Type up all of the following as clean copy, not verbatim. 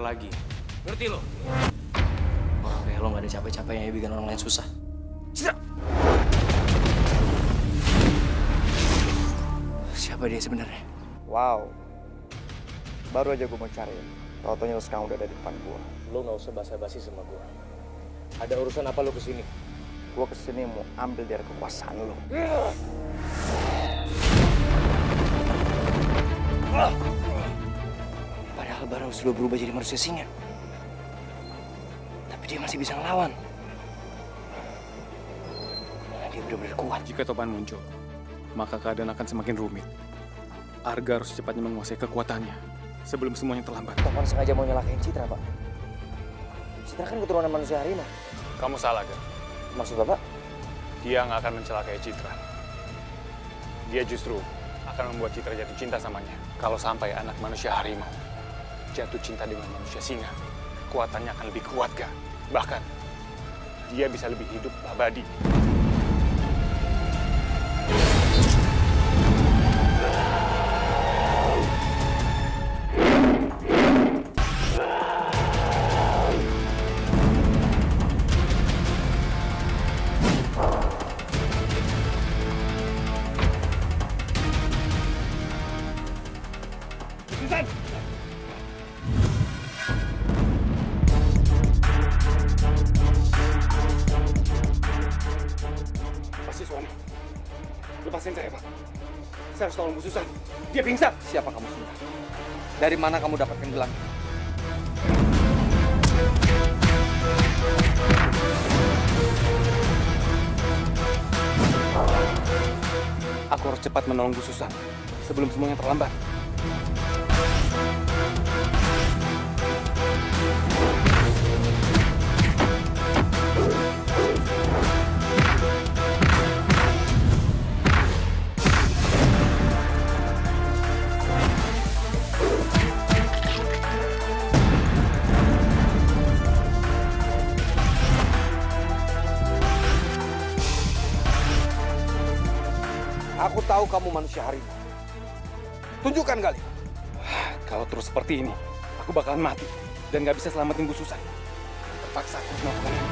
lagi. Ngerti lo? Oh, kayak lo gak ada capek-capeknya ya bikin orang lain susah. Citra! Siapa dia sebenarnya? Wow. Baru aja gue mau cari. Tau-taunya lo sekarang udah ada di depan gue. Lo gak usah basa-basi sama gue. Ada urusan apa lo kesini? Gue kesini mau ambil dari kekuasaan lo. Padahal baru sudah berubah jadi manusia singa. Tapi dia masih bisa ngelawan. Dia benar-benar kuat. Jika Topan muncul, maka keadaan akan semakin rumit. Arga harus secepatnya menguasai kekuatannya sebelum semuanya terlambat. Topan sengaja mau nyalakain Citra, Pak. Citra kan keturunan manusia harimau. Kamu salah, Gar. Maksud Bapak? Dia nggak akan mencelakai Citra. Dia justru akan membuat Citra jatuh cinta samanya. Kalau sampai anak manusia harimau jatuh cinta dengan manusia singa, kekuatannya akan lebih kuat, Gar. Bahkan, dia bisa lebih hidup abadi. Lepasin saya, Pak. Saya harus tolong Bu Susan. Dia pingsan. Siapa kamu sebenarnya? Dari mana kamu dapatkan gelang? Aku harus cepat menolong Bu Susan sebelum semuanya terlambat. Aku tahu kamu manusia harimau. Tunjukkan kali. Kalau terus seperti ini, aku bakalan mati dan nggak bisa selamatin Bu Susan. Terpaksa aku harus melakukan ini.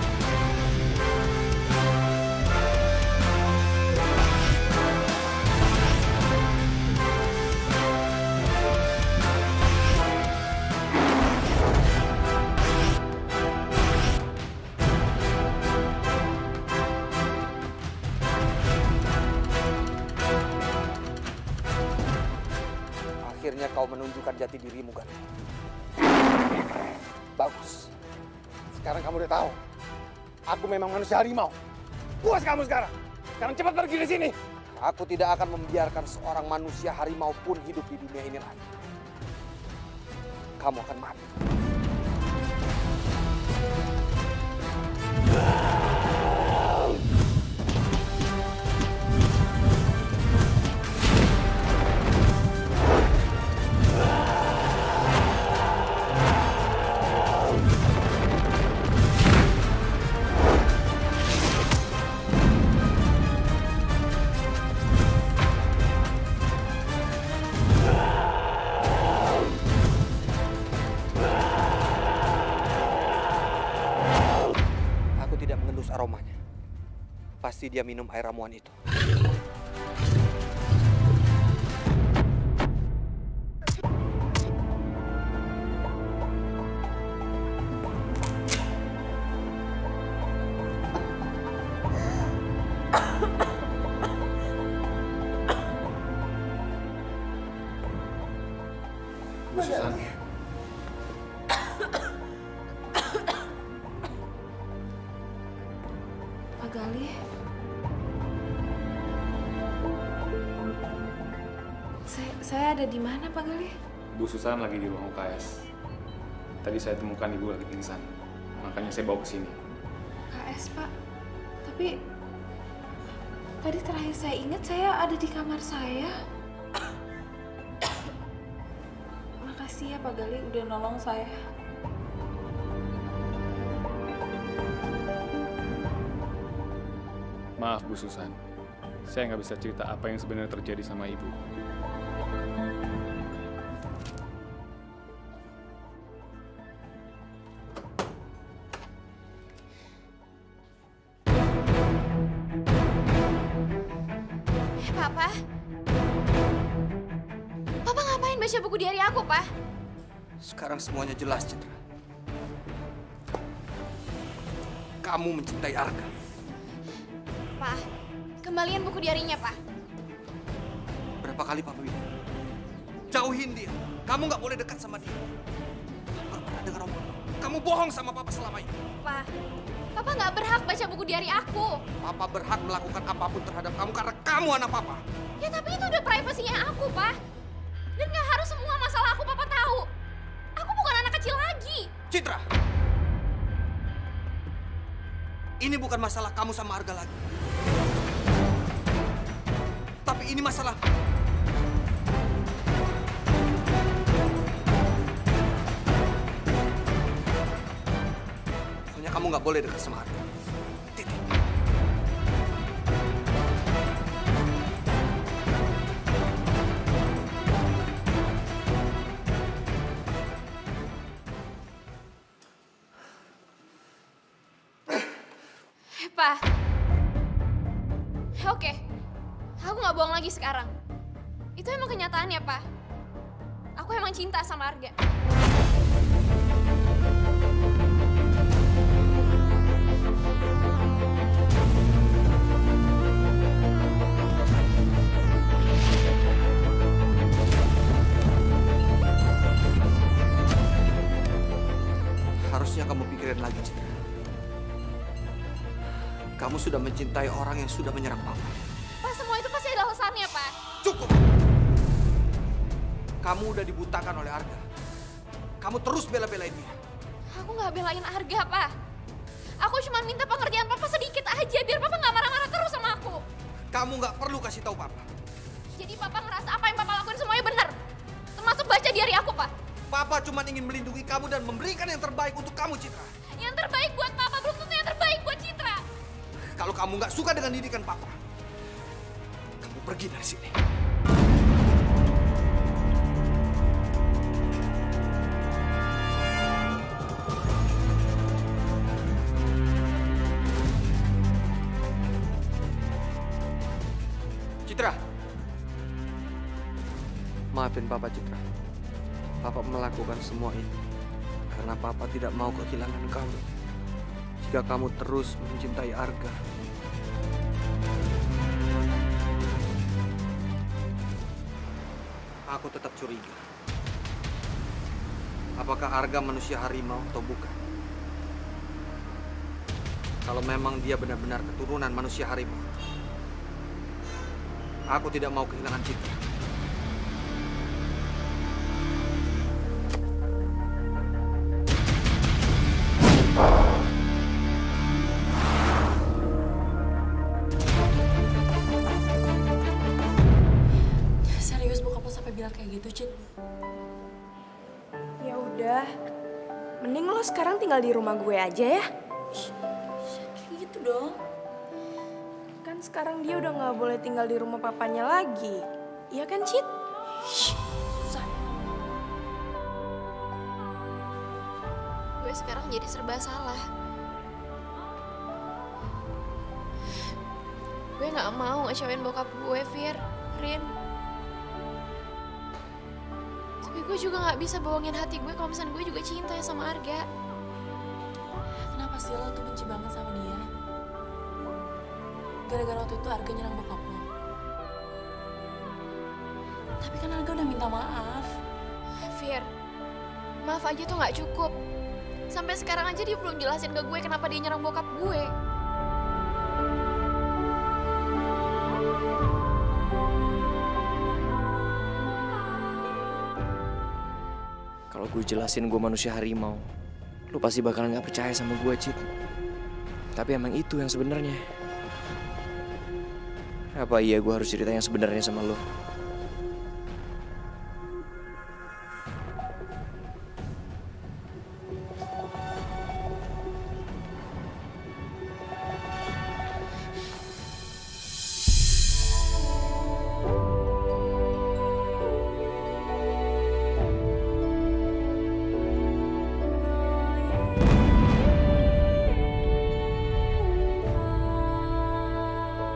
Akhirnya kau menunjukkan jati dirimu, kan? Bagus. Sekarang kamu udah tahu. Aku memang manusia harimau. Puas kamu sekarang. Sekarang cepat pergi dari sini. Aku tidak akan membiarkan seorang manusia harimau pun hidup di dunia ini lagi. Kamu akan mati. Aromanya. Pasti dia minum air ramuan itu. Bu Susan. Pak Galih, saya ada di mana, Pak Galih? Bu Susan lagi di ruang UKS. Tadi saya temukan ibu lagi pingsan, makanya saya bawa ke sini. KS, Pak. Tapi tadi terakhir saya ingat saya ada di kamar saya. Makasih ya Pak Galih udah nolong saya. Maaf Bu Susan, saya nggak bisa cerita apa yang sebenarnya terjadi sama ibu. Pak? Papa ngapain baca buku diary aku, Pak? Sekarang semuanya jelas, Citra. Kamu mencintai Arga. Pak, kembalian buku diarinya, Pak. Berapa kali Papa bilang? Jauhin dia. Kamu nggak boleh dekat sama dia. Nggak pernah dengar omongan. Kamu bohong sama Papa selama ini. Pak, Papa nggak berhak baca buku diary aku. Papa berhak melakukan apapun terhadap kamu karena kamu anak Papa. Ya tapi itu udah privasinya aku, Pak. Dan nggak harus semua masalah aku Papa tahu. Aku bukan anak kecil lagi. Citra! Ini bukan masalah kamu sama Arga lagi. Tapi ini masalah... Pokoknya kamu nggak boleh dekat sama Arga. Titik. Pak. Oke. Aku nggak bohong lagi sekarang. Itu emang kenyataannya, Pak. Aku emang cinta sama Arga. Harusnya kamu pikirin lagi, Citra. Kamu sudah mencintai orang yang sudah menyerang Papa. Pak, semua itu pasti ada alasannya, Pak. Cukup! Kamu udah dibutakan oleh Arga. Kamu terus bela-belain dia. Aku nggak belain Arga, Pak. Aku cuma minta pengertian Papa sedikit aja, biar Papa nggak marah-marah terus sama aku. Kamu nggak perlu kasih tahu Papa. Jadi Papa ngerasa apa yang Papa lakuin semuanya benar. Termasuk baca diary aku, Pak. Papa cuma ingin melindungi kamu dan memberikan yang terbaik untuk kamu, Citra. Yang terbaik buat Papa belum tentu yang terbaik buat Citra. Kalau kamu nggak suka dengan didikan Papa, kamu pergi dari sini. Citra. Maafin Papa, Citra. Papa melakukan semua ini karena Papa tidak mau kehilangan kamu. Jika kamu terus mencintai Arga. Aku tetap curiga. Apakah Arga manusia harimau atau bukan? Kalau memang dia benar-benar keturunan manusia harimau, aku tidak mau kehilangan Citra. Serius bokap lo sampai bilang kayak gitu, Cit? Ya udah, mending lo sekarang tinggal di rumah gue aja ya. Kayak gitu dong. Kan sekarang dia udah nggak boleh tinggal di rumah papanya lagi. Iya kan, Cit? Susah. Gue sekarang jadi serba salah. Gue nggak mau ngecewain bokap gue, Rin. Tapi gue juga nggak bisa bohongin hati gue kalau misalnya gue juga cinta sama Arga. Kenapa sih lo tuh benci banget sama dia? Gara-gara waktu itu Arga nyerang bokap lo. Tapi kan Arga udah minta maaf. Fir, maaf aja tuh nggak cukup. Sampai sekarang aja dia belum jelasin ke gue kenapa dia nyerang bokap gue. Kalau gue jelasin gue manusia harimau, lu pasti bakalan gak percaya sama gue, Cit. Tapi emang itu yang sebenarnya. Apa iya gue harus cerita yang sebenarnya sama lu?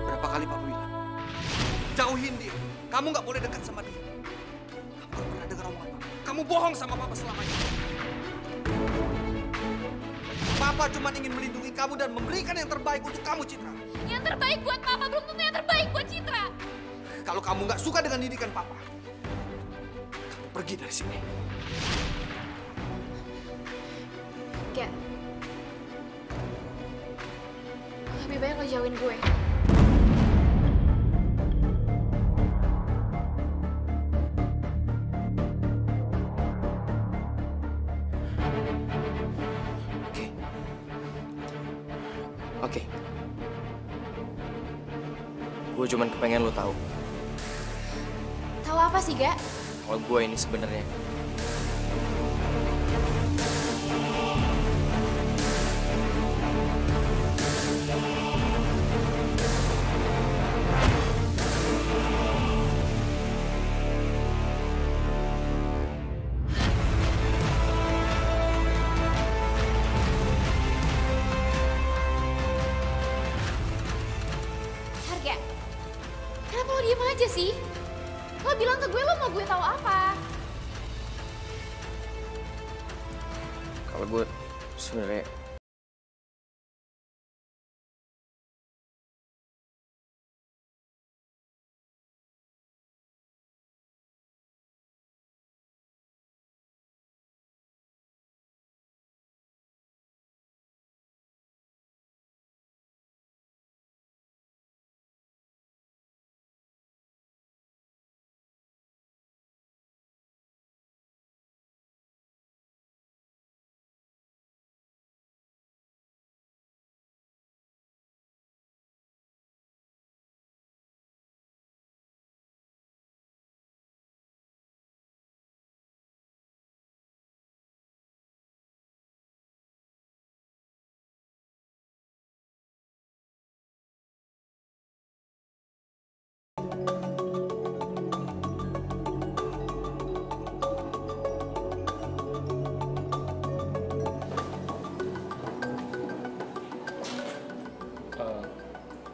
Berapa kali Papa bilang? Jauhin dia. Kamu nggak boleh dekat sama dia. Kamu nggak pernah dengar omongan Papa. Kamu bohong sama Papa selama ini. Papa cuma ingin melindungi kamu dan memberikan yang terbaik untuk kamu, Citra. Yang terbaik buat Papa belum tentu yang terbaik buat Citra. Kalau kamu nggak suka dengan didikan Papa, kamu pergi dari sini. Kayak lebih baik lo jauhin gue. Oke. Gue cuman kepengen lo tahu Tahu apa sih, Gak? kalau gue ini sebenarnya Harga. Kenapa lo diem aja sih? Lo bilang ke gue lo mau gue tahu apa? kalau gue sebenarnya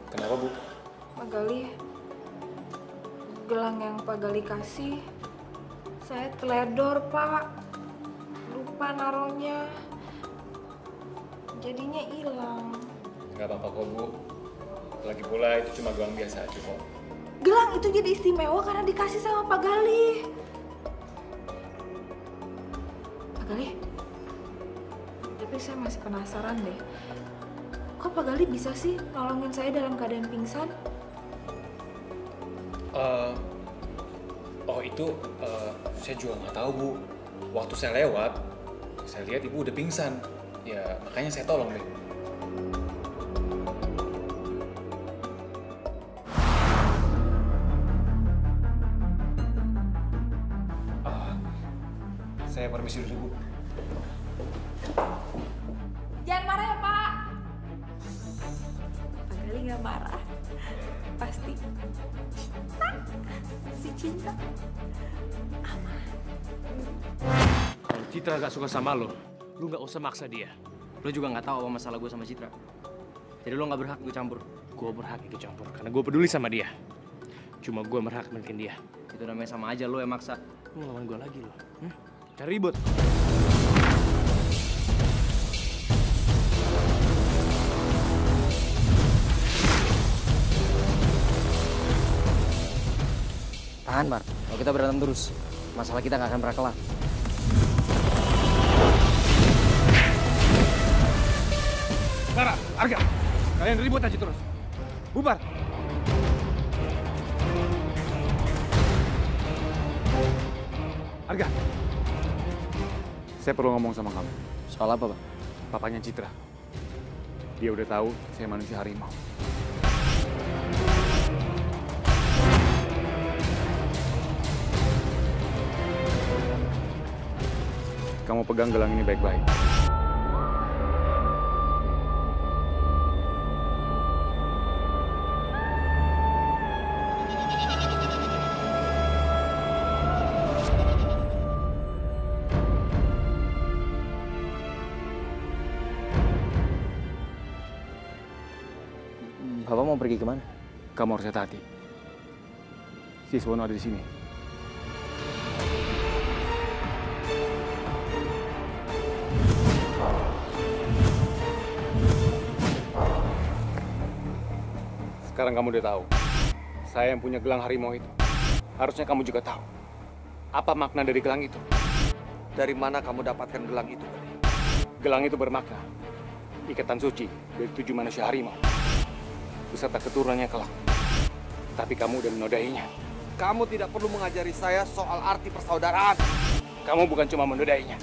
Kenapa, Bu? Pak Gali, gelang yang Pak Gali kasih, saya teledor, Pak. Lupa naruhnya. Jadinya hilang. Nggak apa-apa kok, Bu. Lagi pula itu cuma gelang biasa aja kok. Gelang itu jadi istimewa karena dikasih sama Pak Gali. Pak Gali, tapi saya masih penasaran deh. Kok Pak Gali bisa sih nolongin saya dalam keadaan pingsan? Saya juga nggak tahu, Bu. Waktu saya lewat, saya lihat Ibu udah pingsan. Ya, makanya saya tolong deh. Saya permisi dulu, Bu. Jangan marah ya, Pak. Pak Gali nggak marah. Pasti. Si cinta. Kalau Citra gak suka sama lo gak usah maksa dia. lo juga nggak tahu apa masalah gue sama Citra. Jadi lo nggak berhak ikut campur. Gue berhak ikut campur karena gue peduli sama dia. Cuma gue berhak milikin dia. Itu namanya sama aja lo yang maksa. Lo lawan gue lagi lo. Cari ribut. Tahan, Mar. Kalau kita berantem terus, masalah kita nggak akan pernah kelar. Clara, Arga, kalian ribut aja terus. Bubar. Arga, saya perlu ngomong sama kamu. Soal apa, Bang? Papanya Citra. Dia udah tahu saya manusia harimau. Kamu pegang gelang ini baik-baik. Bapak mau pergi kemana? Kamu harus hati-hati. Siswono ada di sini. Sekarang kamu udah tahu. Saya yang punya gelang harimau itu. Harusnya kamu juga tahu. Apa makna dari gelang itu? Dari mana kamu dapatkan gelang itu, Gali? Gelang itu bermakna ikatan suci dari 7 manusia harimau beserta keturunannya kelak. Tapi kamu udah menodainya. Kamu tidak perlu mengajari saya soal arti persaudaraan. Kamu bukan cuma menodainya,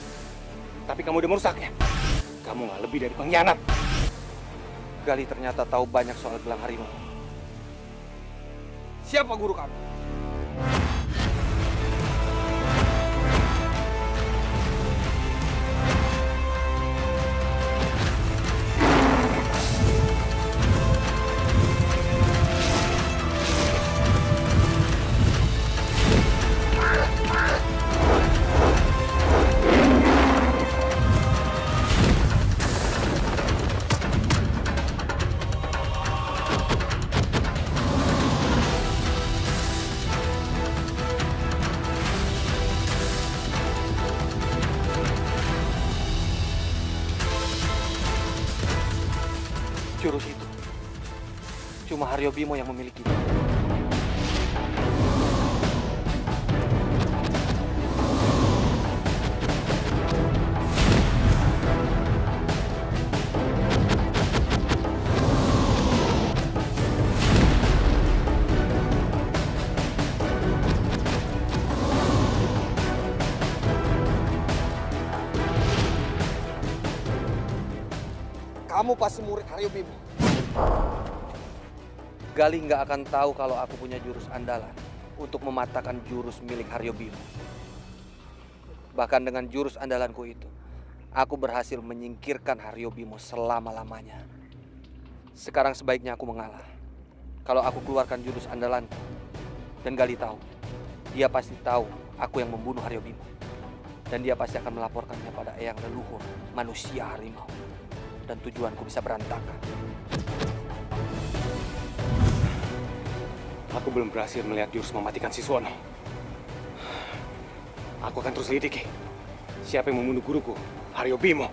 tapi kamu udah merusaknya. Kamu nggak lebih dari pengkhianat. Gali ternyata tahu banyak soal gelang harimau. Siapa guru kamu? Jurus itu cuma Haryo Bimo yang memilikinya. Kamu pasti murid Haryo Bimo. Gali nggak akan tahu kalau aku punya jurus andalan untuk mematahkan jurus milik Haryo Bimo. Bahkan dengan jurus andalanku itu, aku berhasil menyingkirkan Haryo Bimo selama-lamanya. Sekarang sebaiknya aku mengalah. Kalau aku keluarkan jurus andalanku, dan Gali tahu, dia pasti tahu aku yang membunuh Haryo Bimo. Dan dia pasti akan melaporkannya pada Eyang Leluhur, manusia harimau. Dan tujuanku bisa berantakan. Aku belum berhasil melihat jurus mematikan Siswono. Aku akan terus lidiki. Siapa yang membunuh guruku, Haryo Bimo?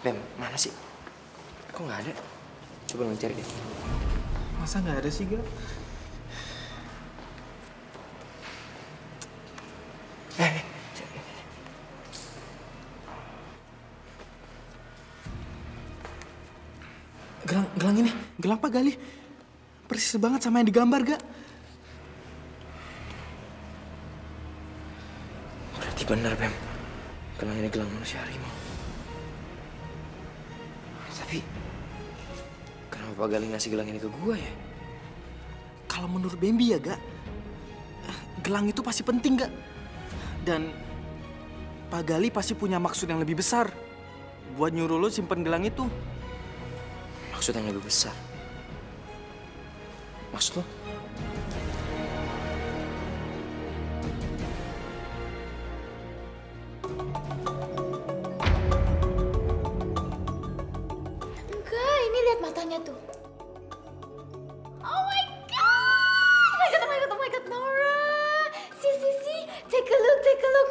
Bem, mana sih? Kok nggak ada? Coba lo cari deh. Masa nggak ada sih, Ga? Gelang ini, gelang apa Gali? Persis banget sama yang digambar, Ga. Berarti benar, Bem. Gelang ini gelang manusia harimau. Tapi kenapa Pak Gali ngasih gelang ini ke gua ya? Kalau menurut Bambi ya, Ga, gelang itu pasti penting, Ga. Dan Pak Gali pasti punya maksud yang lebih besar buat nyuruh lo simpen gelang itu. Maksud yang lebih besar? Maksud lo? Matanya tuh. Oh my god! Oh my god, Nora! See, take a look.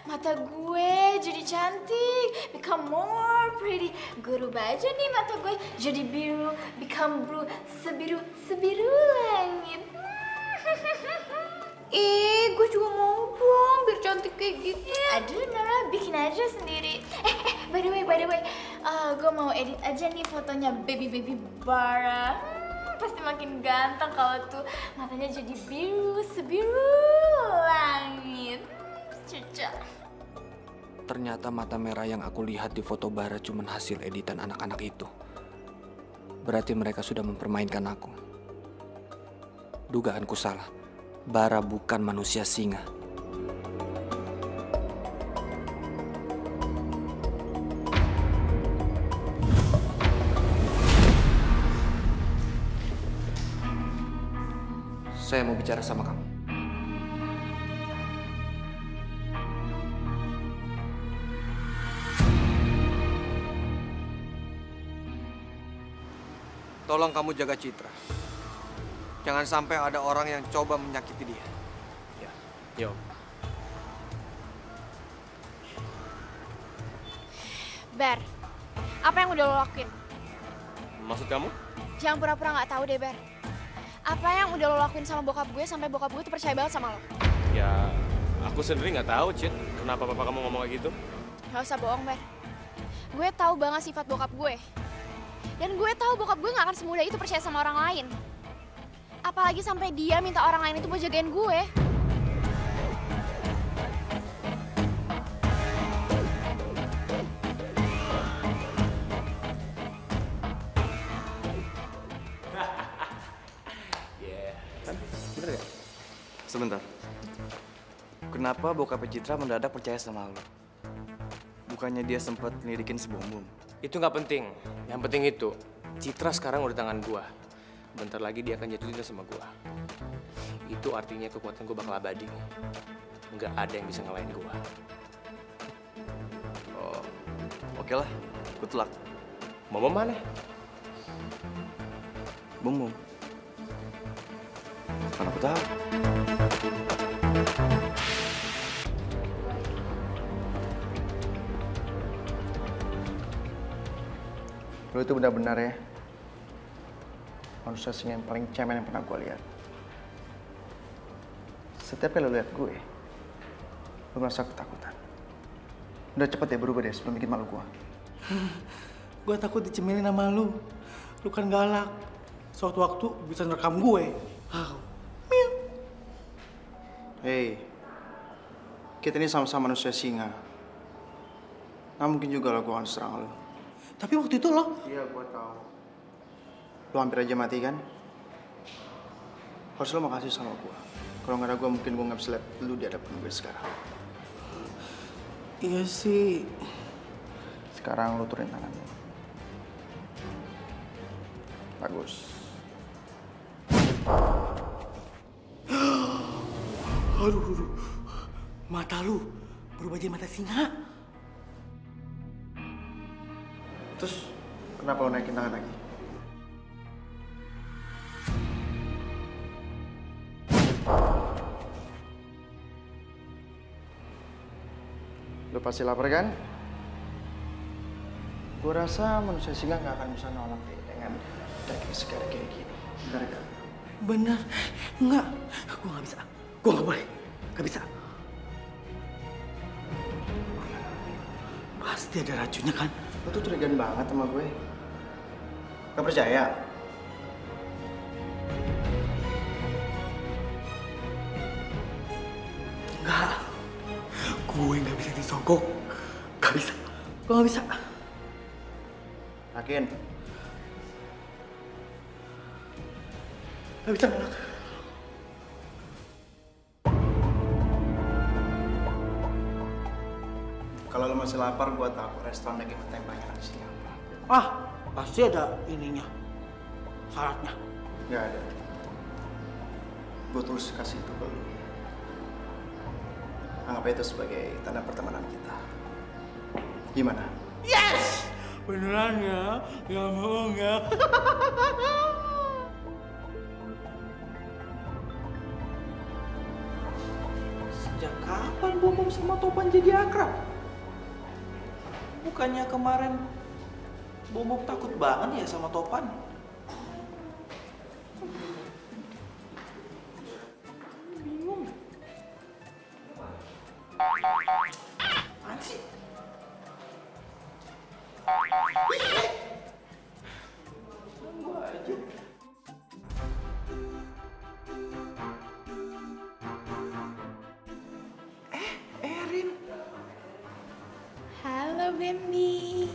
Mata gue jadi cantik, become more pretty. Gue rubah aja nih mata gue jadi biru, become blue, sebiru langit. Gue juga mau dong biar cantik kayak gitu. Aduh, Nora, bikin aja sendiri. By the way, gue mau edit aja nih fotonya baby Bara. Pasti makin ganteng kalau tuh matanya jadi biru, sebiru langit. Cocok. Ternyata mata merah yang aku lihat di foto Bara cuma hasil editan anak-anak itu. Berarti mereka sudah mempermainkan aku. Dugaanku salah. Bara bukan manusia singa. Saya mau bicara sama kamu. Tolong kamu jaga Citra. Jangan sampai ada orang yang coba menyakiti dia. Ya, yo. Ber, apa yang udah lo lakuin? Maksud kamu? Jangan pura-pura nggak tahu deh, Ber. Apa yang udah lo lakuin sama bokap gue sampai bokap gue tuh percaya banget sama lo? Ya, aku sendiri nggak tahu, Cid. Kenapa papa kamu ngomong kayak gitu? Gak usah bohong, Ber. Gue tahu banget sifat bokap gue. Dan gue tahu bokap gue nggak akan semudah itu percaya sama orang lain. Apalagi sampai dia minta orang lain itu buat jagain gue. Bener gak? Sebentar. Kenapa bokap Citra mendadak percaya sama lo? Bukannya dia sempat ngelidikin si Bom Bom? Itu nggak penting. Yang penting itu, Citra sekarang udah di tangan gua. Bentar lagi dia akan jatuh cinta sama gua. Itu artinya kekuatan gua bakal abadi. Nggak ada yang bisa ngalahin gua. Oh, oke lah. Good luck. Mama mana? Bom Bom. Kan aku tahu. Lo itu benar-benar ya manusia singa yang paling cemen yang pernah gue lihat. Setiap kali lo lihat gue, lo merasa ketakutan. Udah cepet ya berubah deh sebelum bikin malu gue. Gue takut dicemelin sama lu. Lu kan galak. Suatu waktu bisa nerekam gue. Hei, kita ini sama-sama manusia singa. Nah mungkin juga lo gue akan serang lo. Tapi waktu itu lo... Iya, gue tahu. Lo hampir aja mati kan? Harus lo makasih sama gue. Kalau nggak ada gue, mungkin gue nggak bisa lihat lo di hadapan gue sekarang. Iya sih. Sekarang lo turunin tangan lo. Bagus. Aduh. Mata lu berubah jadi mata singa. Terus, kenapa lo naikin tangan lagi? Lo pasti lapar kan? Gue rasa manusia singa nggak akan bisa nolak deh dengan daging segar kayak gini. Bener gak? Bener. Enggak. Gue nggak bisa. Gue nggak boleh. Nggak bisa. Pasti ada racunnya kan? Lo tuh curigaan banget sama gue. Gak percaya? Enggak. Gue nggak bisa disogok. Nggak bisa. Gue nggak bisa. Yakin? Nggak bisa, Anak. Kalau lo masih lapar, gue tahu restoran daging mata yang paling enak di sini apa. Ah, pasti ada ininya. Syaratnya. Nggak ada. Gue terus kasih itu ke lo. Anggap itu sebagai tanda pertemanan kita. Gimana? Yes! Beneran ya? Gak mau nggak? Sejak kapan Bom Bom sama Topan jadi akrab? Bukannya kemarin Bom Bom takut banget ya sama Topan? Bingung. Apaan sih? Ganggu aja. Erin. Halo, Bambi.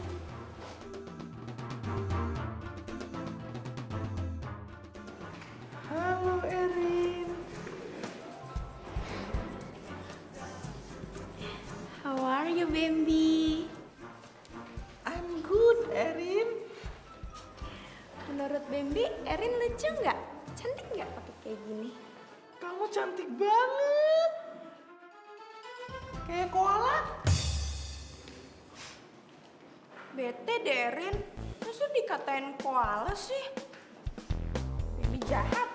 Halo, Erin. How are you, Bambi? I'm good, Erin. Menurut Bambi, Erin lucu nggak? Cantik nggak pakai kayak gini? Kamu cantik banget. Kayak koala. Bete deh, Erin. Masa dikatain koala sih? Baby jahat.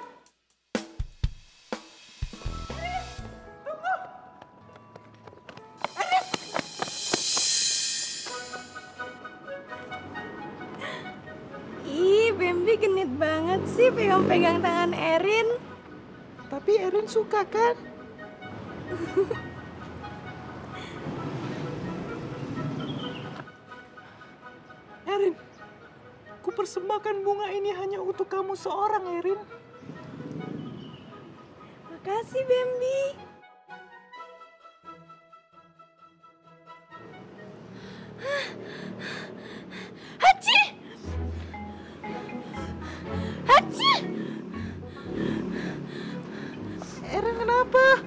Ih, Bambi genit banget sih pegang-pegang tangan Erin. Tapi Erin suka kan? Erin, ku persembahkan bunga ini hanya untuk kamu seorang, Erin. Makasih, Bambi. Hachi! Hachi! Erin kenapa?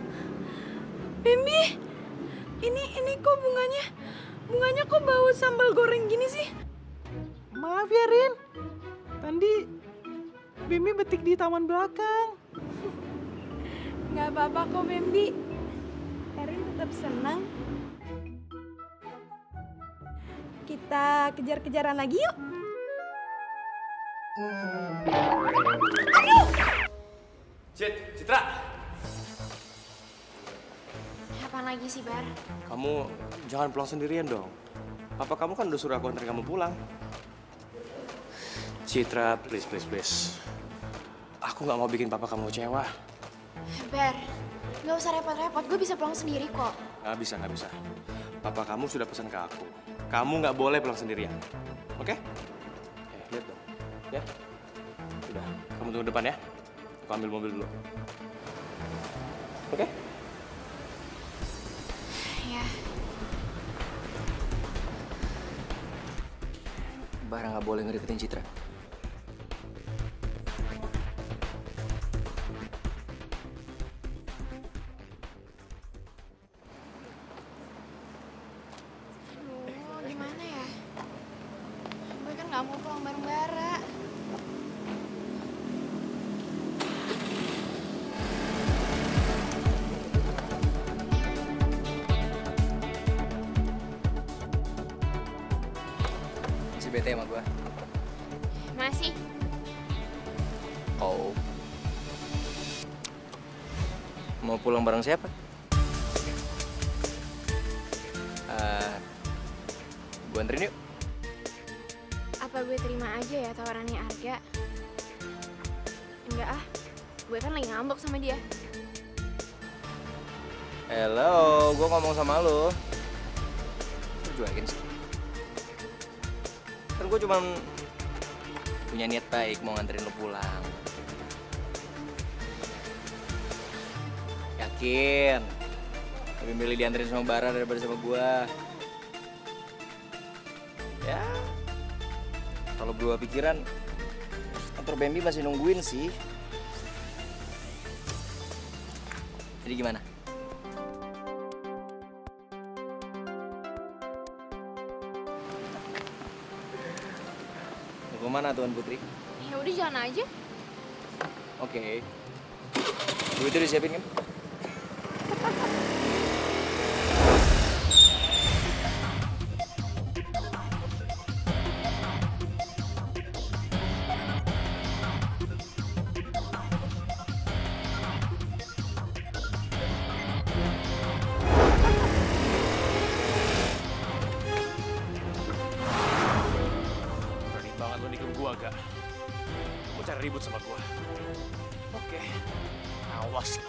Bambi, ini kok bunganya kok bau sambal goreng gini sih? Maaf ya, Rin. Tadi Bimbi betik di taman belakang. Nggak apa-apa kok, Bambi. Erin tetap senang. Kita kejar-kejaran lagi yuk. Aduh! Citra! Apaan lagi sih, Bar? Kamu jangan pulang sendirian dong. Papa kamu kan udah suruh aku anterin kamu pulang. Citra, please. Aku nggak mau bikin papa kamu kecewa. Bar, nggak usah repot-repot. Gue bisa pulang sendiri kok. Nggak bisa. Papa kamu sudah pesan ke aku. Kamu nggak boleh pulang sendirian. Oke? Lihat dong. Ya? Udah, kamu tunggu depan ya. Aku ambil mobil dulu. Oke? Ya. Bara nggak boleh ngedeketin Citra. Aduh, gimana ya? Gue kan nggak mau pulang bareng Bara. Masih bete sama gua? Masih. Oh. Mau pulang bareng siapa? Gua anterin yuk. Apa gue terima aja ya tawarannya Arga? Enggak ah, gue kan lagi ngambek sama dia. Hello, gua ngomong sama lu. Lu cuekin sih. Kan gua cuma punya niat baik mau nganterin lu pulang. Yakin? Lebih milih dianterin sama Bara daripada sama gua. Ya, kalau berubah pikiran, kantor Bambi masih nungguin sih. Jadi gimana? Mau kemana Tuan Putri? Ya udah jalan aja. Oke. Duitnya disiapin kan? Berani banget lo nikung gua, Gak? Mau cari ribut sama gua. Oke. Awas.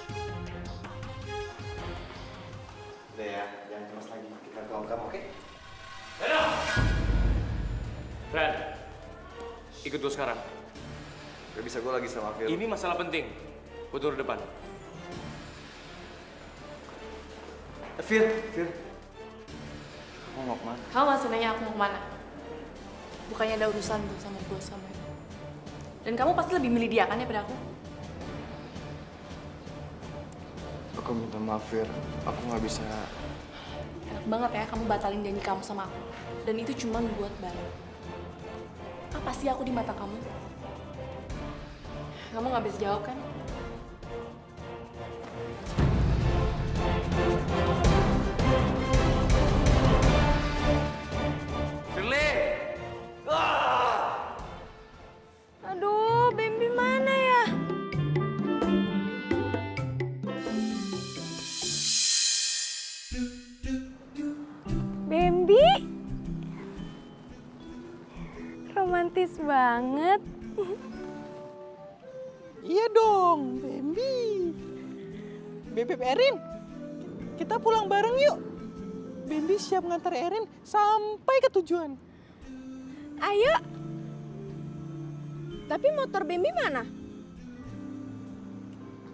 Udah ya, jangan cemas lagi. Kita tongkam, oke? Ren, ikut gua sekarang. Gak bisa, gue lagi sama Phil. Ini masalah penting. Gua turun depan. Phil. Kamu mau kemana? Kamu masih nanya aku mau kemana? Bukannya ada urusan tuh sama bos kamu. Dan kamu pasti lebih milih dia kan daripada aku? Aku minta maaf, Fir. Aku nggak bisa. Enak banget ya kamu batalin janji kamu sama aku. Dan itu cuma buat Bara. Apa sih aku di mata kamu? Kamu nggak bisa jawab kan? banget. Iya dong, Bambi. Bebek Erin, kita pulang bareng yuk. Bambi siap ngantar Erin sampai ke tujuan. Ayo. Tapi motor Bambi mana?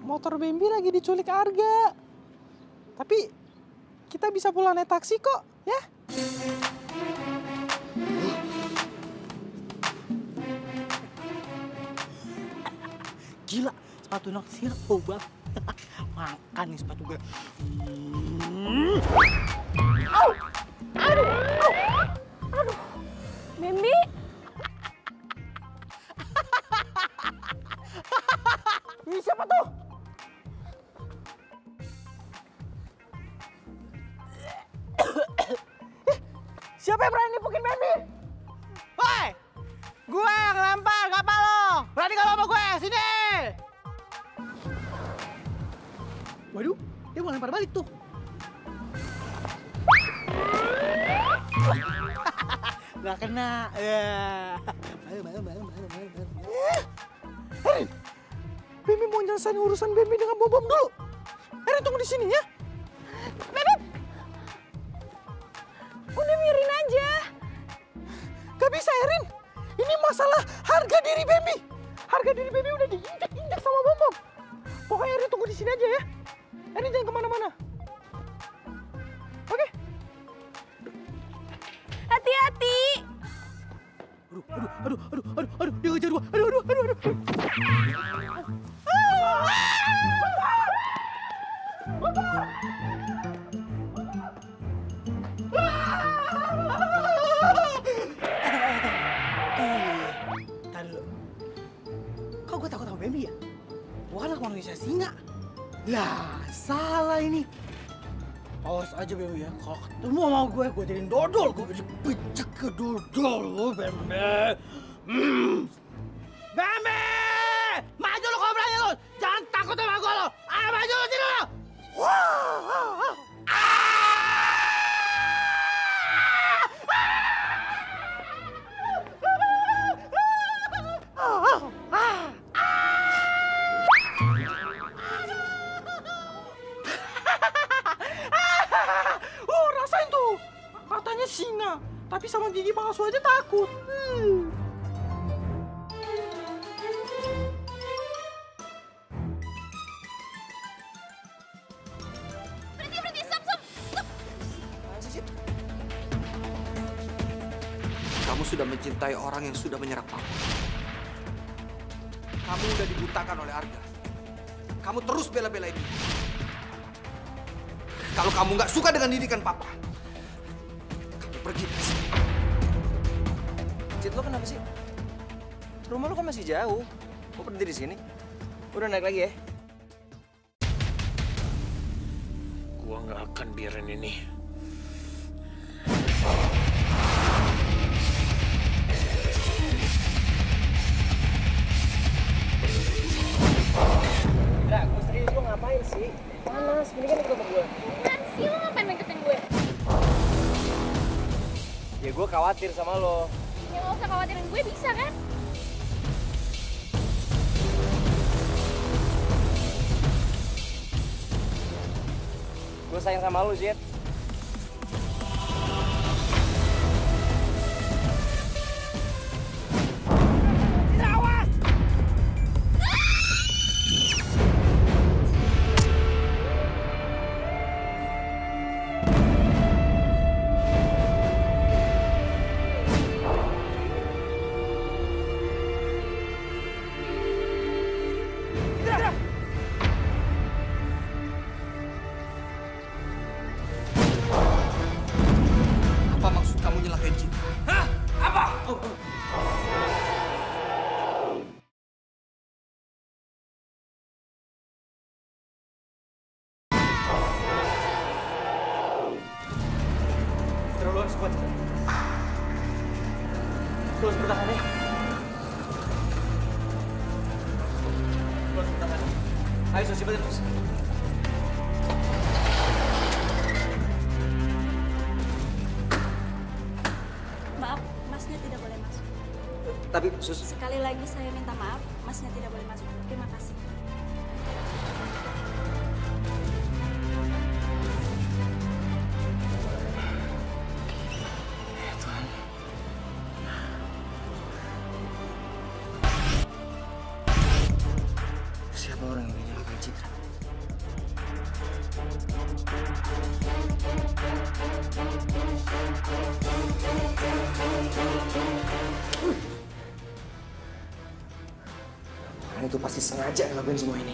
Motor Bambi lagi diculik Arga. Tapi kita bisa pulang naik taksi kok, ya? Gila, sepatu naksir coba. Makan nih sepatu gue. Aduh. Bambi. Ini siapa tuh? Siapa yang berani nipukin Bambi? Woi! Gue yang lempar kapal lo! Berani kalau sama gue? Sini! Waduh, dia mau lempar balik tuh. Gak kena. Erin, Bambi mau nyelesain urusan Bambi dengan bom dulu. Erin tunggu di sini ya. Bebek. Udah biarin aja. Gak bisa Erin. Ini masalah harga diri Bambi. Harga diri Bambi udah diinjak-injak sama bom. Pokoknya Erin tunggu di sini aja ya. Erin jangan kemana-mana. Oke? Hati-hati. Aduh, dia ngejar gua. Aduh. Tadi dulu. Kok gue takut sama Bambi ya? Gue kan anak manusia singa. Lah, salah ini. Awas aja Bambi ya. Kalau ketemu sama gue jadiin dodol. Gue bisa pecah ke dodol lo, Bambi. Bambi! Maju lo kalau berani lo! Jangan takut sama gue lo! Ayo maju lo sini lo! Rasain tuh! Katanya singa, tapi sama gigi palsu aja takut. Berhenti, stop. Kamu sudah mencintai orang yang sudah menyerang Papa. Kamu udah dibutakan oleh Arga. Kamu terus bela-belain dia. Kalau kamu nggak suka dengan didikan Papa, kamu pergi dari sini. Cid, lo kenapa sih? Rumah lo kan masih jauh. Kok berhenti di sini? Udah naik lagi ya? Gua nggak akan biarin ini. Enggak, gue serius, lo ngapain sih? Panas, mendingan ikut sama gue. Bukan sih, lo ngapain deketin gue? Ya gue khawatir sama lo. Ya nggak usah khawatirin gue, bisa kan? Gue sayang sama lo, Zed. Apa maksud kamu nyelakain Citra? Hah? Apa? Terus lo harus kuat. Terus bertahan ya. Terus bertahan. Ayo, Sus, cepetin, Sus. Maaf, masnya tidak boleh masuk. Tapi sekali lagi saya minta maaf, Masnya tidak boleh masuk. Terima kasih. Tuhan. Siapa orang yang menyalahkan Citra? Orang itu pasti sengaja ngelakuin semua ini.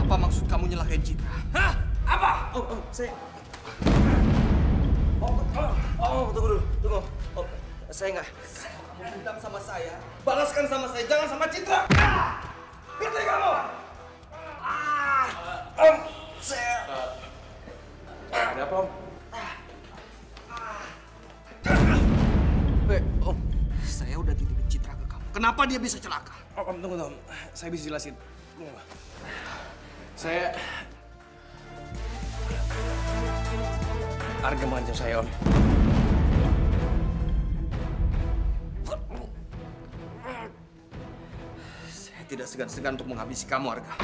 Apa maksud kamu nyelakain Citra? Hah? Apa? Saya... tunggu dulu, tunggu. Saya nggak... Kamu dendam sama saya, balaskan sama saya, jangan sama Citra. Ngerti kamu? Saya... Ada apa, Om? Om, saya udah titipin Citra ke kamu. Kenapa dia bisa celaka? Om, tunggu, Om. Saya bisa jelasin. Saya... Arga mengancam saya, Om. Saya tidak segan-segan untuk menghabisi kamu, Arga.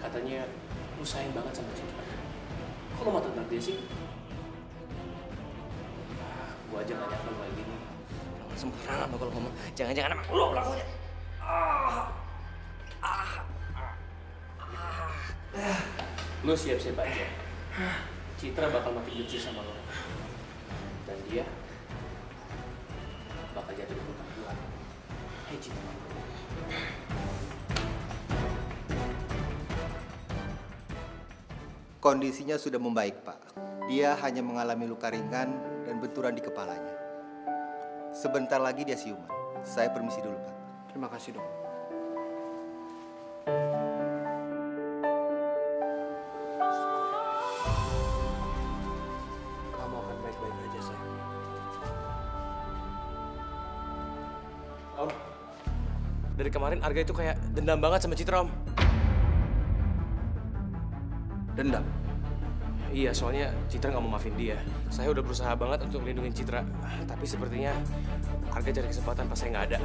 Katanya lu sayang banget sama Citra. Kok lu mau tentang dia sih? Gua aja gak nyangka kayak gini. Sembarangan lo kalau ngomong. Jangan-jangan emang lu pelakunya. Lu siap-siap aja. Citra bakal mati benci sama lo. Dan dia bakal jadi pelukan gua. Hei Citra. Kondisinya sudah membaik, Pak. Dia hanya mengalami luka ringan dan benturan di kepalanya. Sebentar lagi dia siuman. Saya permisi dulu, Pak. Terima kasih, Dok. Kamu akan baik-baik aja, sayang. Om, dari kemarin Arga itu kayak dendam banget sama Citra, Om. Dendam? Iya, soalnya Citra nggak mau maafin dia. Saya udah berusaha banget untuk melindungi Citra. Tapi sepertinya Arga cari kesempatan pas saya nggak ada.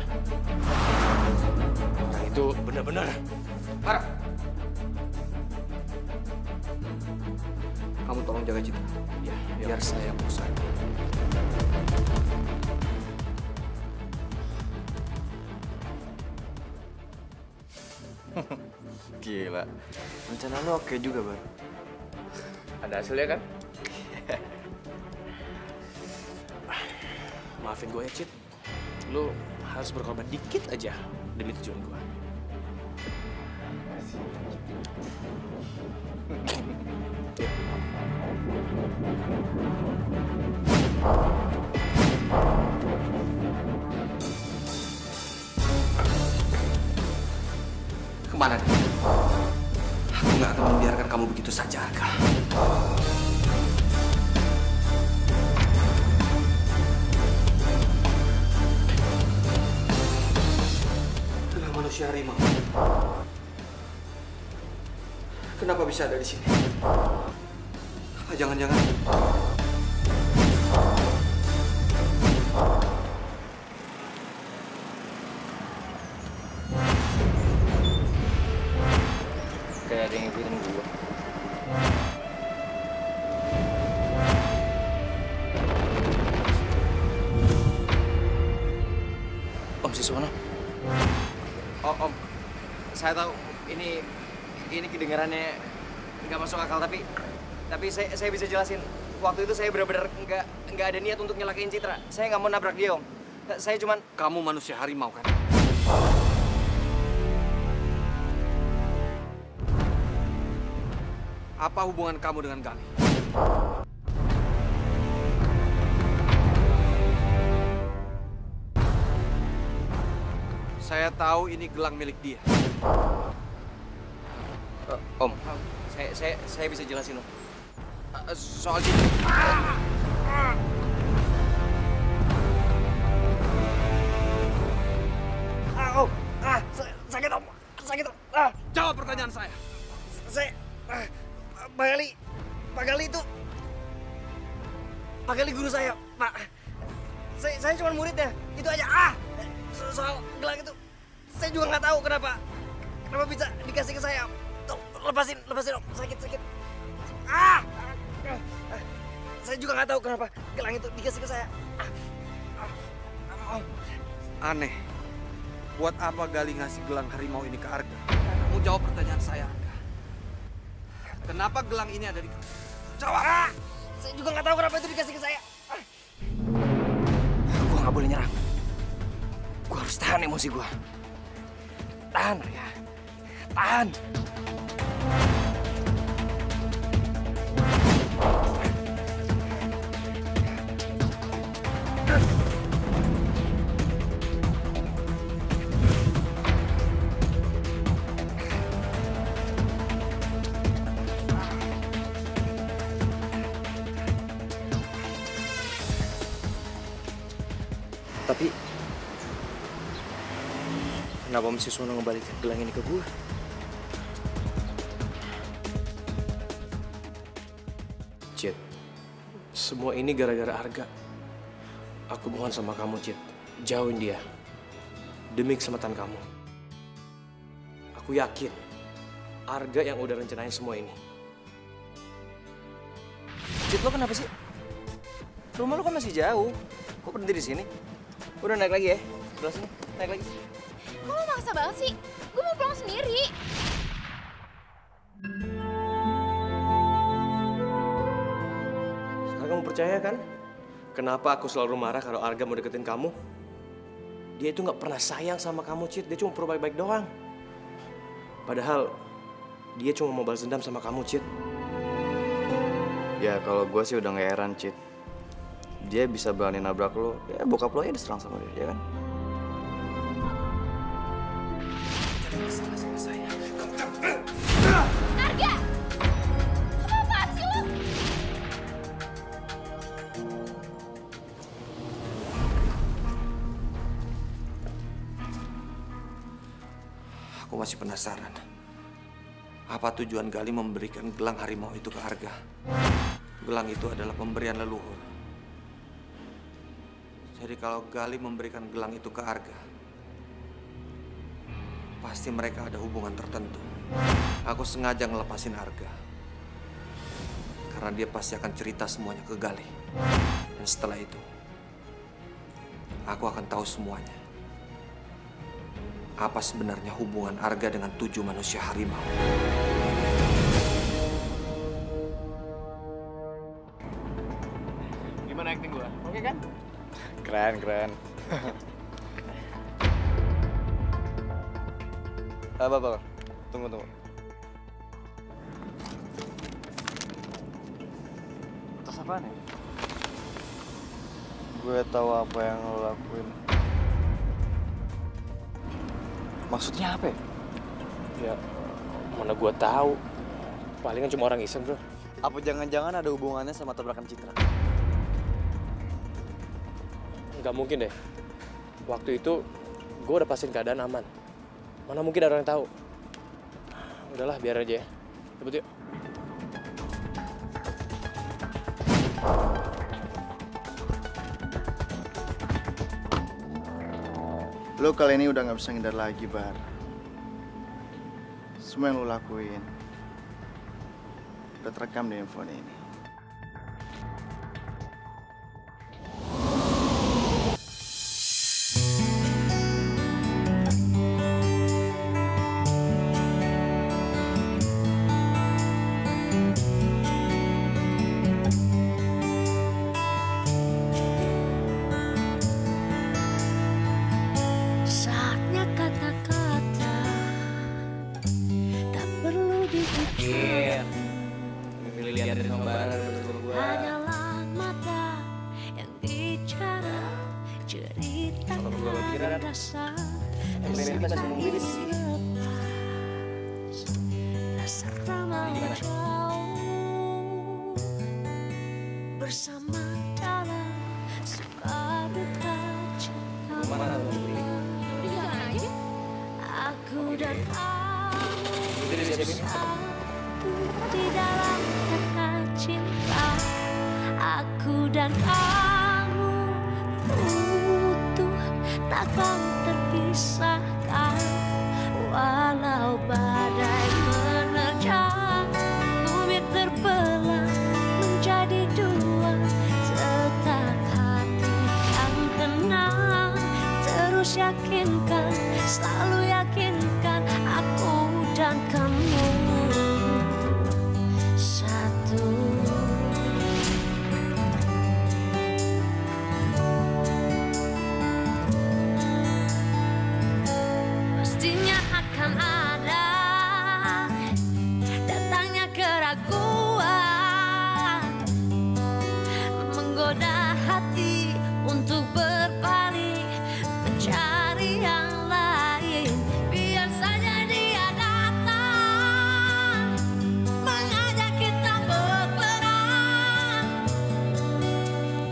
Orang itu benar-benar parah. Kamu tolong jaga Citra. Ya, Biar saya yang urusan. Gila, rencana lu oke juga, Bar. Ada hasilnya kan? Maafin gue ya, Cit. Lu harus berkorban dikit aja demi tujuan gue. Kemana dia? Aku nggak akan membiarkan kamu begitu saja, Arga. Itulah manusia harimau. Kenapa bisa ada di sini? Apa jangan-jangan? Kayak ada yang ngikutin gue. Om Siswono. Oh, Om. Saya tahu ini kedengarannya nggak masuk akal, tapi saya bisa jelasin. Waktu itu saya benar-benar nggak ada niat untuk nyelakain Citra. Saya nggak mau nabrak dia, Om. Saya cuman... Kamu manusia harimau, kan? Apa hubungan kamu dengan Gali? Saya tahu ini gelang milik dia. Om, saya bisa jelasin, Om. soal itu. Sakit om, sakit om. Jawab pertanyaan saya. Pak Gali guru saya, Pak. Saya cuma muridnya, itu aja. Soal gelang itu, saya juga nggak tahu kenapa bisa dikasih ke saya. Tuh, lepasin om, sakit. Saya juga nggak tahu kenapa gelang itu dikasih ke saya. Aneh. Buat apa Gali ngasih gelang harimau ini ke Arga? Kamu jawab pertanyaan saya, Arga. Kenapa gelang ini ada di kamu? Jawab! Saya juga nggak tahu kenapa itu dikasih ke saya. Gua nggak boleh nyerang. Gua harus tahan emosi gua. Tahan, Arga. Tahan! Tapi kenapa mesti Suno ngebalikin gelang ini ke gue? Cid, semua ini gara-gara Arga. Aku mohon sama kamu, Cid. Jauhin dia. Demi keselamatan kamu. Aku yakin Arga yang udah rencanain semua ini. Cid, lo kenapa sih? Rumah lo kan masih jauh. Kok berhenti di sini? Udah naik lagi ya? Sebelah sini, naik lagi. Kok lo maksa banget sih? Gue mau pulang sendiri. Sekarang kamu percaya kan? Kenapa aku selalu marah kalau Arga mau deketin kamu? Dia itu nggak pernah sayang sama kamu, Cid. Dia cuma pura baik-baik doang. Padahal dia cuma mau balas dendam sama kamu, Cid. Ya kalau gue sih udah nggak heran, Cid. Dia bisa berani nabrak lo, ya bokap lo aja diserang sama dia, ya kan? Jangan masalah sama saya. Arga! Apaan sih lo? Aku masih penasaran. Apa tujuan Gali memberikan gelang harimau itu ke Arga? Gelang itu adalah pemberian leluhur. Jadi kalau Gali memberikan gelang itu ke Arga, pasti mereka ada hubungan tertentu. Aku sengaja ngelepasin Arga. Karena dia pasti akan cerita semuanya ke Gali. Dan setelah itu, aku akan tahu semuanya. Apa sebenarnya hubungan Arga dengan 7 manusia harimau. Gimana acting gue? Oke kan? Keren. Bapak, tunggu. Tas apaan ya? Gue tahu apa yang lo lakuin. Maksudnya apa ya? Ya, mana gua tahu. Palingan cuma orang iseng, bro. Apa jangan-jangan ada hubungannya sama tabrakan Citra? Nggak mungkin deh. Waktu itu gue udah pastiin keadaan aman. Mana mungkin ada orang yang tahu. Udahlah, biar aja ya. Cepet yuk. Lo kali ini udah nggak bisa ngindar lagi, Bar. Semua yang lo lakuin udah terekam di handphone ini. Hanyalah mata yang bicara, cerita dan rasa rasa tak mau jauh takkan terpisahkan. Walau badai menerjang, bumi terbelah menjadi dua, tetap hati yang tenang. Terus yakinkan, selalu yakinkan aku dan kamu satu. Pastinya akan ada datangnya keraguan, menggoda hati untuk berpaling mencari yang lain. Biar saja dia datang mengajak kita berperang.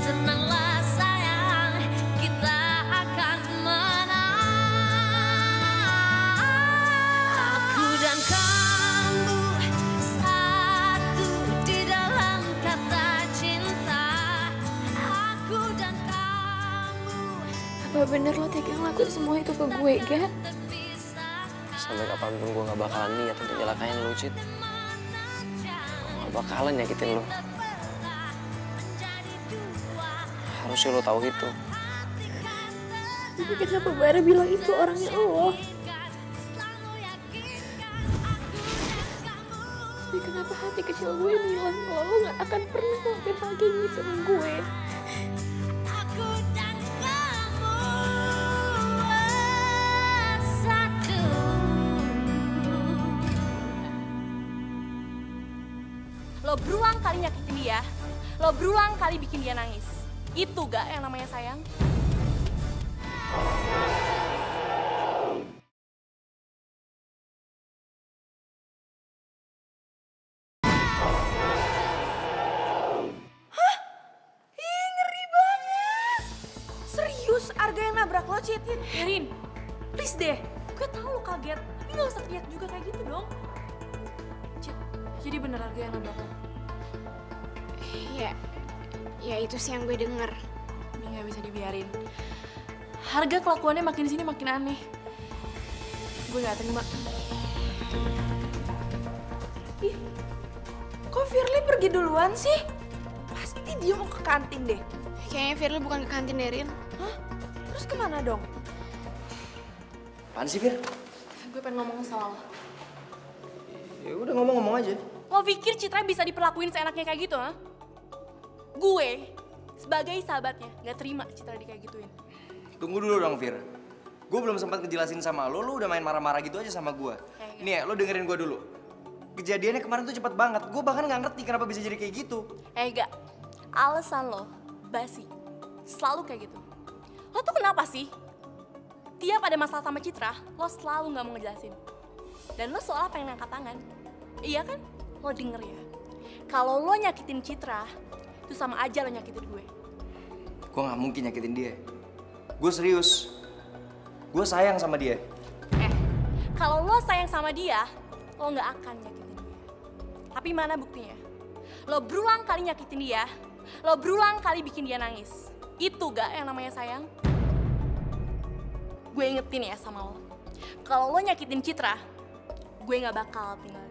Tenanglah sayang, kita akan menang. Aku dan kamu satu di dalam kata cinta. Aku dan kamu. Apa bener lo tega ngelakuin semua itu ke gue, Ga? Sampai kapanpun gue gak bakalan niat untuk nyelakain lo, Cid. Gue gak bakalan nyakitin lo. Harusnya lo tahu itu. Tapi kenapa Bara bilang itu orangnya lo? Tapi kenapa hati kecil gue bilang kalau lo gak akan pernah ngelakuin hal kayak gitu sama gue? Lo berulang kali nyakitin dia, lo berulang kali bikin dia nangis. Itu gak yang namanya sayang? Hah? Ih, ngeri banget. Serius Arga yang nabrak lo, Cid? Irin, please deh. Gue tahu lo kaget, tapi gak usah teriak juga kayak gitu dong. Cid, jadi bener Arga yang nabrak lo? Ya itu sih yang gue denger. Ini gak bisa dibiarin. Harga kelakuannya makin sini makin aneh. Gue gak terima. Ih, kok Firly pergi duluan sih? Pasti dia mau ke kantin deh. Kayaknya Firly bukan ke kantin, Derin. Hah? Terus kemana dong? Apaan sih, Fir? Gue pengen ngomong sama lo. Ya udah ngomong-ngomong aja. Lo pikir Citra bisa diperlakuin seenaknya kayak gitu, ha? Gue, sebagai sahabatnya, gak terima Citra di kayak gituin. Tunggu dulu dong, Fir. Gue belum sempat ngejelasin sama lo udah main marah-marah gitu aja sama gue. Nih ya, lo dengerin gue dulu. Kejadiannya kemarin tuh cepet banget. Gue bahkan gak ngerti kenapa bisa jadi kayak gitu. Gak. Alasan lo basi. Selalu kayak gitu. Lo tuh kenapa sih? Tiap ada masalah sama Citra, lo selalu gak mau ngejelasin. Dan lo soalnya pengen angkat tangan. Iya kan? Lo denger ya. Kalau lo nyakitin Citra, itu sama aja lo nyakitin gue. Gue gak mungkin nyakitin dia. Gue serius. Gue sayang sama dia. Kalau lo sayang sama dia, lo gak akan nyakitin dia. Tapi mana buktinya? Lo berulang kali nyakitin dia, lo berulang kali bikin dia nangis. Itu gak yang namanya sayang? Gue ingetin ya sama lo. Kalau lo nyakitin Citra, gue gak bakal tinggalin.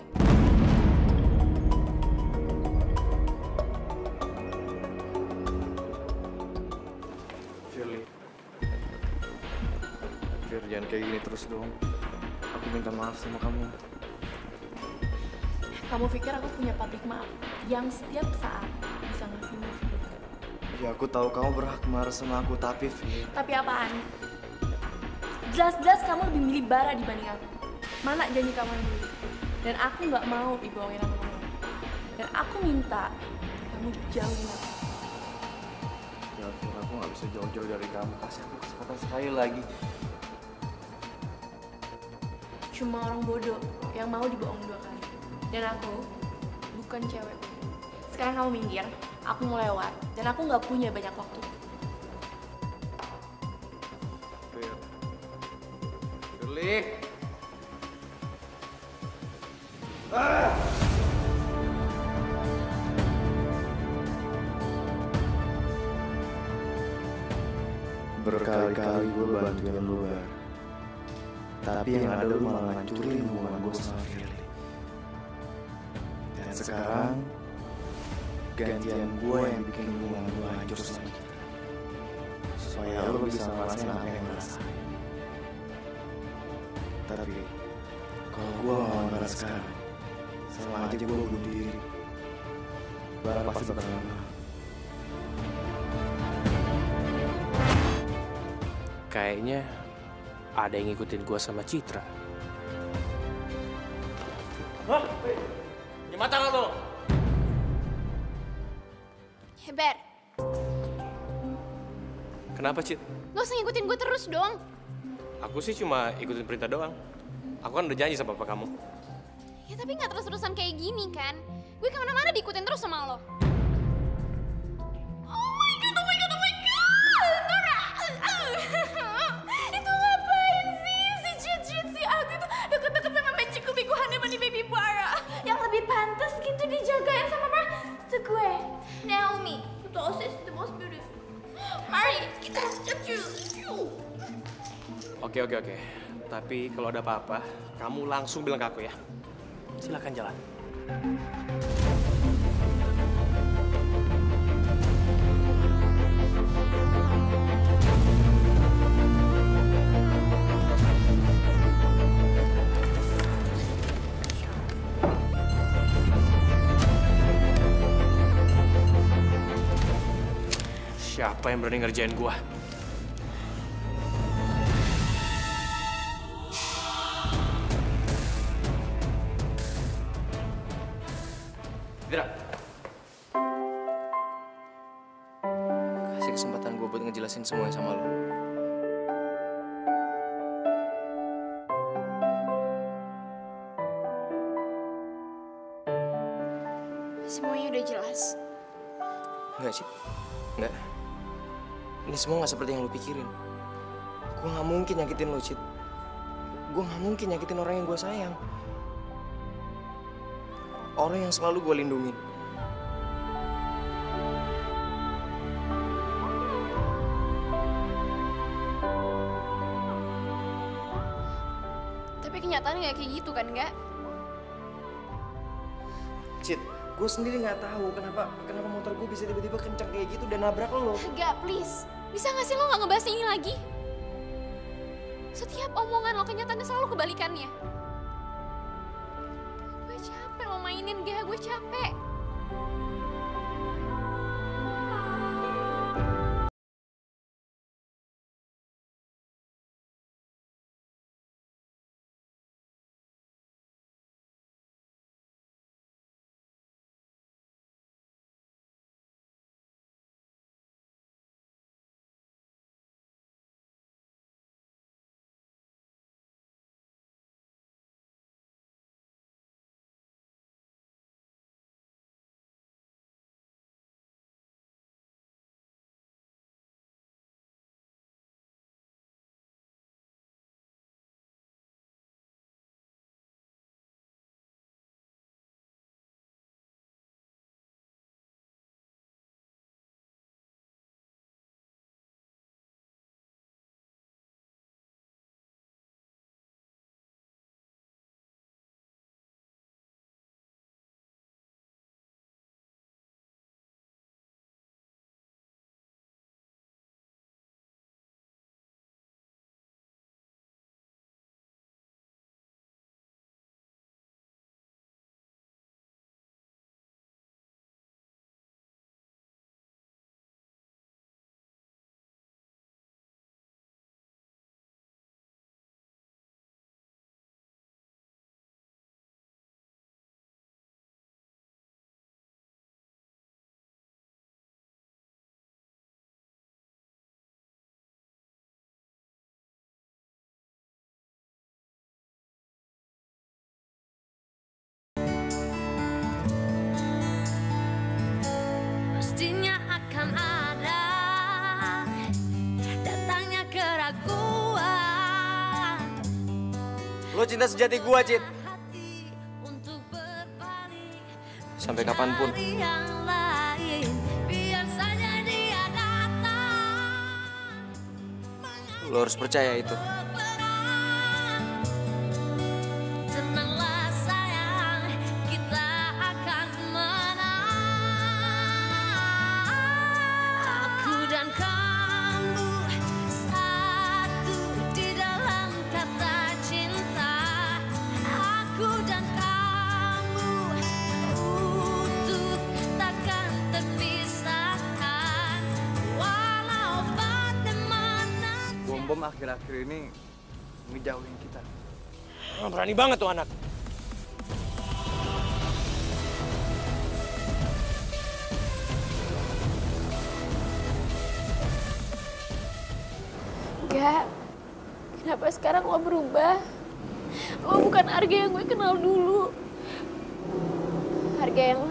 Fir, jangan kayak gini terus dong. Aku minta maaf sama kamu. Kamu pikir aku punya pabrik maaf yang setiap saat bisa ngasih maaf? Ya aku tahu kamu berhak marah sama aku, tapi Fir. Tapi apaan? Jelas-jelas kamu lebih milih Bara dibanding aku. Mana janji kamu yang dulu? Dan aku nggak mau dibohongin sama kamu. Dan aku minta kamu jauhin aku. Ya Fir, aku nggak bisa jauh-jauh dari kamu. Kasih aku kesempatan sekali lagi. Cuma orang bodoh yang mau dibohong 2 kali. Dan aku bukan cewek. Sekarang kamu minggir, aku mau lewat. Dan aku nggak punya banyak waktu. Fir. Firly. Berkali-kali gue bantuin lu, Bar. Tapi yang ada lu malah ngancurin hubungan gue sama Firly. Dan sekarang, gantian gue yang bikin hubungan gue hancur sama kita. Supaya lu bisa ngerasain apa yang ngerasain. Tapi, kalau gue ngelawan Bara sekarang, sama aja gue bunuh diri. Bara pasti bakal menang. Kayaknya ada yang ngikutin gua sama Citra. Hah? Di mata lo? Heber, Kenapa, Cit? lo usah ngikutin gue terus dong. Aku sih cuma ikutin perintah doang. Aku kan udah janji sama papa kamu. Ya tapi nggak terus-terusan kayak gini kan. Gue kemana-mana diikutin terus sama lo. Oh my god, oh my god, oh my god! Nora! Itu ngapain sih si Cit si aku itu deket-deket sama magic kubikuhannya sama baby Bara. Yang lebih pantas gitu dijagain sama Bara. Itu gue, Naomi. Itu Osis, the most beautiful. Mari, kita setuju. Oke. Tapi kalau ada apa-apa, kamu langsung bilang ke aku ya. Silakan jalan. Siapa yang berani ngerjain gua? Fira. Kasih kesempatan gue buat ngejelasin semuanya sama lo. Semuanya udah jelas. Enggak, Cit. Enggak. Ini semua nggak seperti yang lo pikirin. Gue nggak mungkin nyakitin lo, Cit. Gue nggak mungkin nyakitin orang yang gue sayang. Orang yang selalu gue lindungin. Tapi kenyataannya nggak kayak gitu kan, nggak? Cit, gue sendiri nggak tahu kenapa motor gue bisa tiba-tiba kencang kayak gitu dan nabrak lo. Enggak, please. Bisa nggak sih lo nggak ngebahas ini lagi? Setiap omongan lo kenyataannya selalu kebalikannya. Gue capek lo mainin gak, gue capek. Pastinya akan ada datangnya keraguan. Lo cinta sejati gue, Cit. Sampai kapanpun. Yang lain, biar saja dia datang. Lo harus percaya itu. Tenanglah sayang, kita akan menang. Aku dan kamu satu di dalam kata cinta. Aku dan kamu utuh takkan terpisahkan. Walau bagaimana. Bom akhir-akhir ini ngejauhin kita. Berani banget tuh anak. Enggak. Kenapa sekarang lo berubah? Lo bukan Arga yang gue kenal dulu. Arga yang